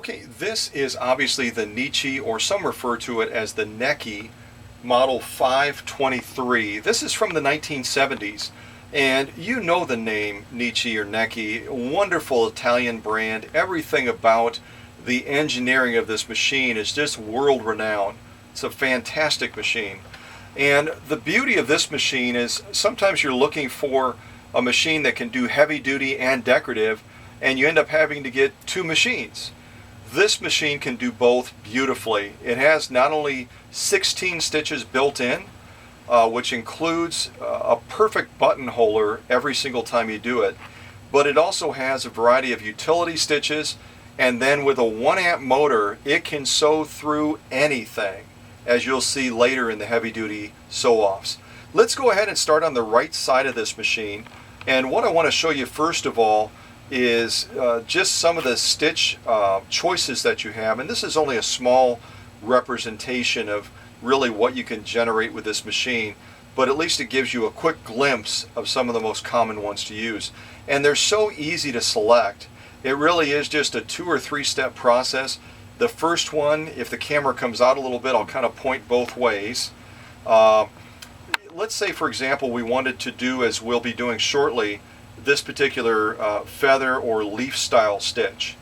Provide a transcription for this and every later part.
Okay, this is obviously the Necchi, or some refer to it as the Necchi Model 523. This is from the 1970s, and you know the name Necchi or Necchi, wonderful Italian brand. Everything about the engineering of this machine is just world renowned. It's a fantastic machine. And the beauty of this machine is sometimes you're looking for a machine that can do heavy duty and decorative, and you end up having to get two machines. This machine can do both beautifully. It has not only 16 stitches built in, which includes a perfect buttonholer every single time you do it, but it also has a variety of utility stitches, and then with a 1 amp motor it can sew through anything, as you'll see later in the heavy duty sew-offs. Let's go ahead and start on the right side of this machine, and what I want to show you first of all is just some of the stitch choices that you have, and this is only a small representation of really what you can generate with this machine, but at least it gives you a quick glimpse of some of the most common ones to use. And they're so easy to select. It really is just a 2 or 3 step process. The first one, if the camera comes out a little bit, I'll kind of point both ways. Let's say for example we wanted to do, as we'll be doing shortly, this particular feather or leaf style stitch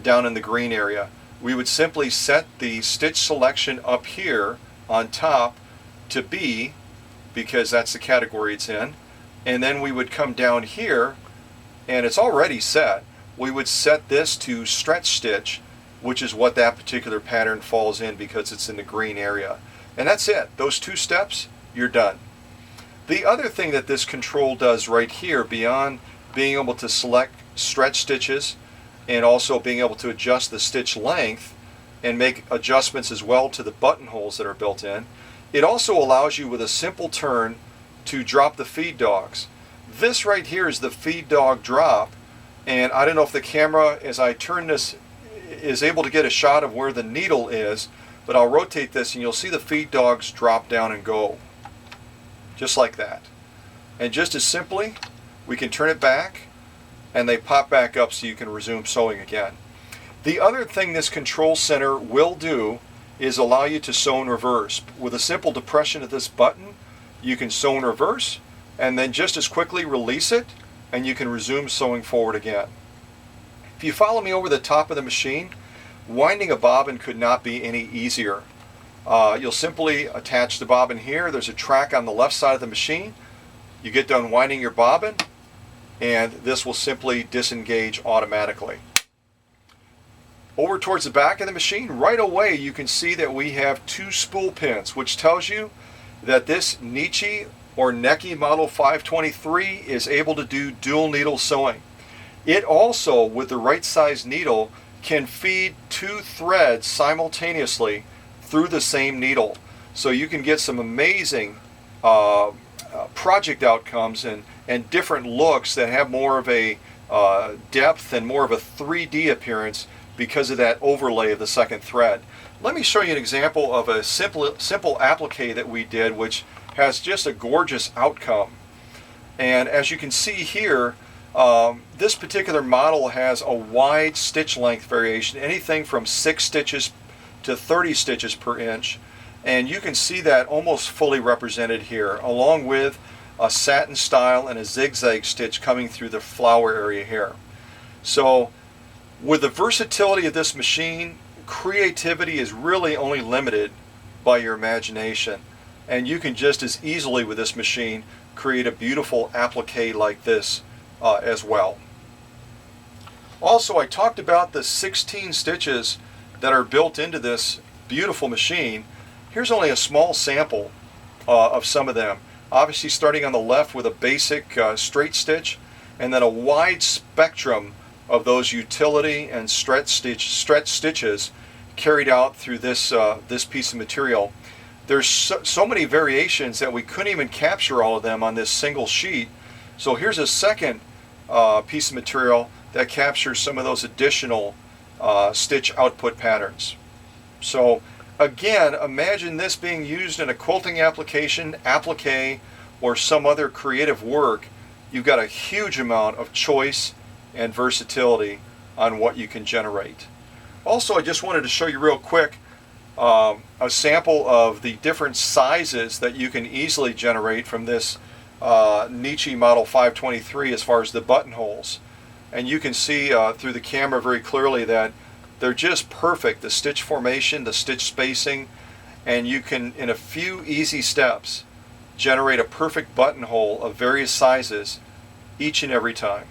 down in the green area. We would simply set the stitch selection up here on top to B, because that's the category it's in, and then we would come down here and it's already set. We would set this to stretch stitch, which is what that particular pattern falls in because it's in the green area. And that's it. Those 2 steps, you're done. The other thing that this control does right here, beyond being able to select stretch stitches and also being able to adjust the stitch length and make adjustments as well to the buttonholes that are built in, it also allows you with a simple turn to drop the feed dogs. This right here is the feed dog drop, and I don't know if the camera as I turn this is able to get a shot of where the needle is, but I'll rotate this and you'll see the feed dogs drop down and go. Just like that. And just as simply, we can turn it back and they pop back up so you can resume sewing again. The other thing this control center will do is allow you to sew in reverse. With a simple depression of this button, you can sew in reverse and then just as quickly release it and you can resume sewing forward again. If you follow me over the top of the machine, winding a bobbin could not be any easier. You'll simply attach the bobbin here. There's a track on the left side of the machine. You get done winding your bobbin and this will simply disengage automatically. Over towards the back of the machine, right away you can see that we have 2 spool pins, which tells you that this Necchi or Necchi Model 523 is able to do dual needle sewing. It also, with the right size needle, can feed 2 threads simultaneously through the same needle. So you can get some amazing project outcomes and different looks that have more of a depth and more of a 3D appearance because of that overlay of the second thread. Let me show you an example of a simple applique that we did, which has just a gorgeous outcome. And as you can see here, this particular model has a wide stitch length variation, anything from 6 stitches to 30 stitches per inch, and you can see that almost fully represented here, along with a satin style and a zigzag stitch coming through the flower area here. So with the versatility of this machine, creativity is really only limited by your imagination, and you can just as easily with this machine create a beautiful applique like this as well. Also, I talked about the 16 stitches that are built into this beautiful machine. Here's only a small sample of some of them. Obviously starting on the left with a basic straight stitch, and then a wide spectrum of those utility and stretch stitches carried out through this piece of material. There's so many variations that we couldn't even capture all of them on this single sheet. So here's a second piece of material that captures some of those additional stitch output patterns. So again, imagine this being used in a quilting application, applique, or some other creative work. You've got a huge amount of choice and versatility on what you can generate. Also, I just wanted to show you real quick a sample of the different sizes that you can easily generate from this Necchi Model 523 as far as the buttonholes. And you can see through the camera very clearly that they're just perfect. The stitch formation, the stitch spacing, and you can, in a few easy steps, generate a perfect buttonhole of various sizes each and every time.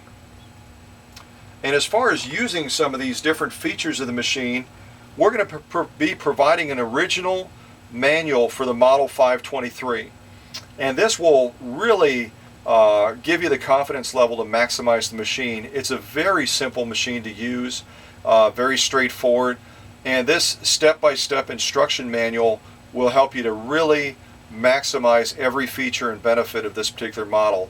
And as far as using some of these different features of the machine, we're going to be providing an original manual for the Model 523. And this will really give you the confidence level to maximize the machine. It's a very simple machine to use, very straightforward. And this step-by-step instruction manual will help you to really maximize every feature and benefit of this particular model.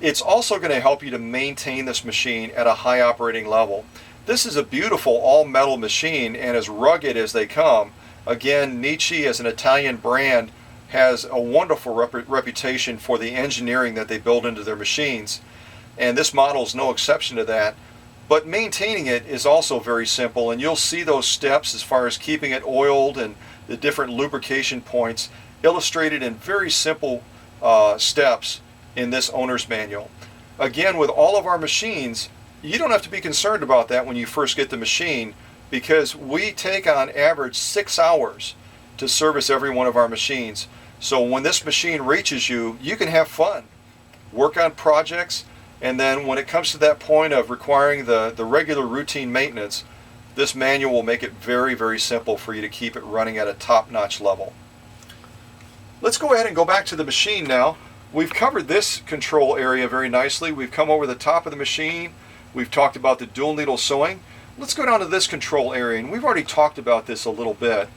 It's also going to help you to maintain this machine at a high operating level. This is a beautiful all-metal machine and as rugged as they come. Again, Necchi as an Italian brand has a wonderful reputation for the engineering that they build into their machines. And this model is no exception to that. But maintaining it is also very simple, and you'll see those steps as far as keeping it oiled and the different lubrication points illustrated in very simple steps in this owner's manual. Again, with all of our machines, you don't have to be concerned about that when you first get the machine, because we take on average 6 hours to service every one of our machines. So when this machine reaches you, you can have fun, work on projects, and then when it comes to that point of requiring the regular routine maintenance, this manual will make it very, very simple for you to keep it running at a top-notch level. Let's go ahead and go back to the machine now. We've covered this control area very nicely. We've come over the top of the machine. We've talked about the dual needle sewing. Let's go down to this control area, and we've already talked about this a little bit.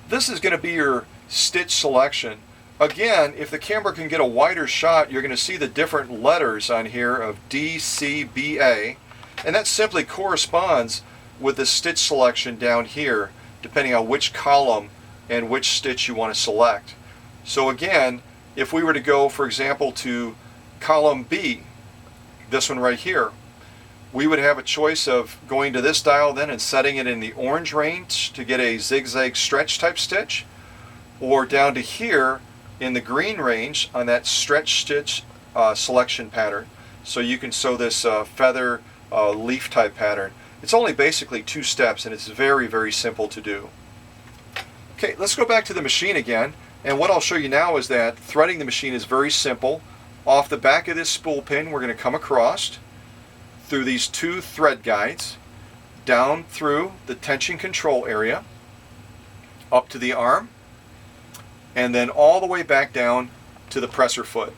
This is going to be your stitch selection. Again, if the camera can get a wider shot, you're going to see the different letters on here of D, C, B, A, and that simply corresponds with the stitch selection down here, depending on which column and which stitch you want to select. So again, if we were to go, for example, to column B, this one right here, we would have a choice of going to this dial then and setting it in the orange range to get a zigzag stretch type stitch, or down to here in the green range on that stretch stitch selection pattern. So you can sew this feather leaf type pattern. It's only basically 2 steps, and it's very, very simple to do. Okay, let's go back to the machine again, and what I'll show you now is that threading the machine is very simple. Off the back of this spool pin, we're going to come across through these 2 thread guides, down through the tension control area, up to the arm, and then all the way back down to the presser foot.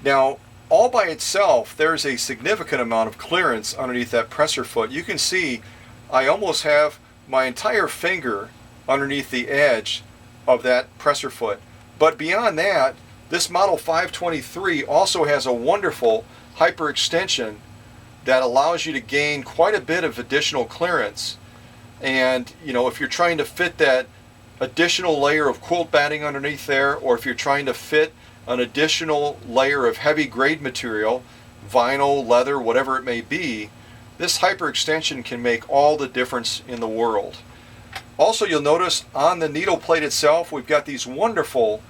Now, all by itself, there's a significant amount of clearance underneath that presser foot. You can see I almost have my entire finger underneath the edge of that presser foot. But beyond that, this Model 523 also has a wonderful hyperextension that allows you to gain quite a bit of additional clearance. And you know, if you're trying to fit that additional layer of quilt batting underneath there, or if you're trying to fit an additional layer of heavy grade material, vinyl, leather, whatever it may be, this hyperextension can make all the difference in the world. Also, you'll notice on the needle plate itself, we've got these wonderful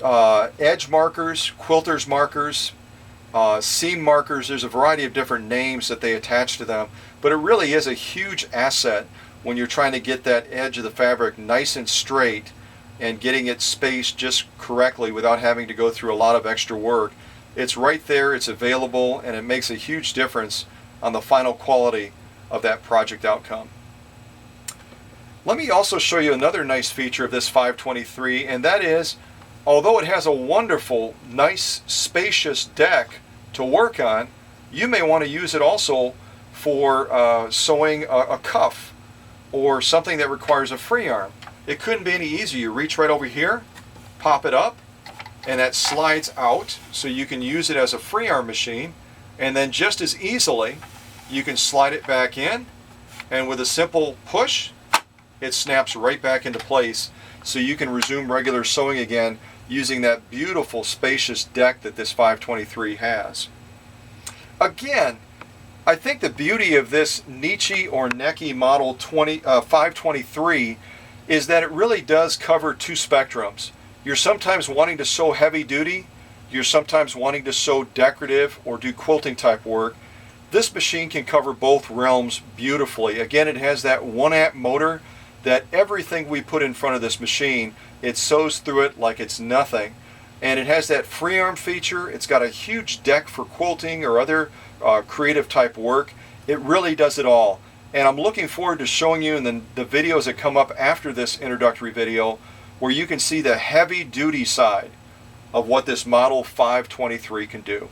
edge markers, quilter's markers, seam markers. There's a variety of different names that they attach to them, but it really is a huge asset when you're trying to get that edge of the fabric nice and straight and getting it spaced just correctly without having to go through a lot of extra work. It's right there, it's available, and it makes a huge difference on the final quality of that project outcome. Let me also show you another nice feature of this 523, and that is, although it has a wonderful, nice, spacious deck to work on, you may want to use it also for sewing a cuff or something that requires a free arm. It couldn't be any easier. You reach right over here, pop it up, and that slides out, so you can use it as a free arm machine, and then just as easily you can slide it back in, and with a simple push it snaps right back into place, so you can resume regular sewing again using that beautiful spacious deck that this 523 has. Again, I think the beauty of this Necchi or Necchi model 523 is that it really does cover two spectrums. You're sometimes wanting to sew heavy duty, you're sometimes wanting to sew decorative or do quilting type work. This machine can cover both realms beautifully. Again, it has that 1 amp motor that everything we put in front of this machine, it sews through it like it's nothing. And it has that free arm feature. It's got a huge deck for quilting or other creative type work. It really does it all. And I'm looking forward to showing you in the videos that come up after this introductory video, where you can see the heavy duty side of what this Model 523 can do.